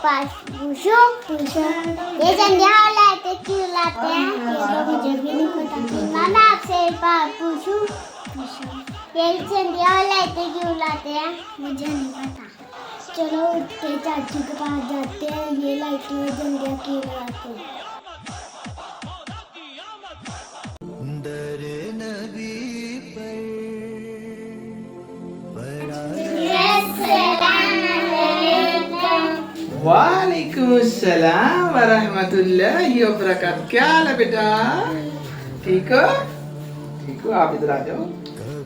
पास पूछो। ये झंडे और लाइटें क्यों लाते हैं ये तो मुझे भी नहीं पता। मैं आपसे एक बात पूछूं? ये झंडे और लाइटें क्यों लाते हैं मुझे नहीं पता। चलो उठ के चाचू के पास जाते हैं, ये लाइटें और झंडे क्यों लाते हैं। वालेकुम अस्सलाम वरहमतुल्लाहि वबरकातुहू। क्या हाल है बेटा? ठीक हो? ठीक हो? आप इधर आ जाओ।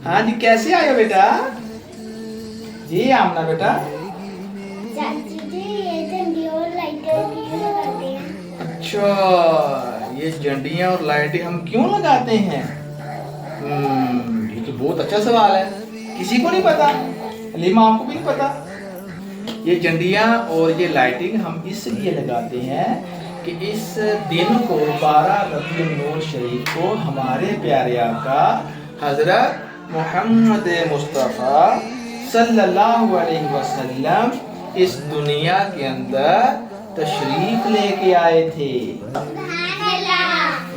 हाँ जी, कैसे आए हो बेटा? जी आमना बेटा। चाचू जी ये झंडे और लाइटें क्यों लगाते हैं? अच्छा, ये झंडियाँ और लाइटें हम क्यों लगाते हैं? ये तो बहुत अच्छा सवाल है, किसी को नहीं पता। लीमा आपको भी नहीं पता? ये झंडियाँ और ये लाइटिंग हम इसलिए लगाते हैं कि इस दिन को 12 रबीउल नूर शरीफ को हमारे प्यारे आका हजरत मोहम्मद मुस्तफ़ा सल्लल्लाहु अलैहि वसल्लम इस दुनिया के अंदर तशरीफ लेके आए थे।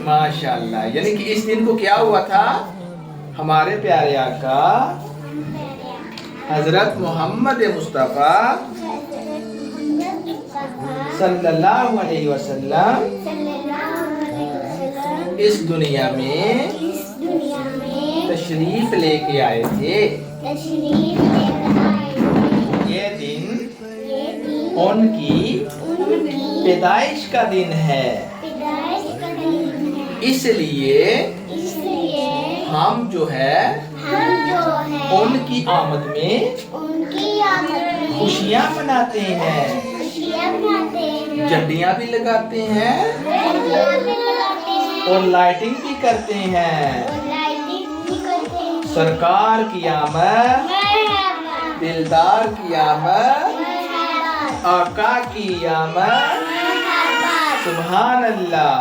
माशाल्लाह। यानी कि इस दिन को क्या हुआ था? हमारे प्यारे आका हजरत मोहम्मद मुस्तफ़ा सल्लल्लाहु अलैहि वसल्लम इस दुनिया में तशरीफ लेके आए थे। ये दिन उनकी पैदाइश का दिन है, इसलिए हम जो है उनकी आमद में खुशियाँ मनाते हैं, झंडियाँ भी लगाते हैं और लाइटिंग भी करते हैं। सरकार की आमद, दिलदार की आमद, आका की आमद। सुभान अल्लाह।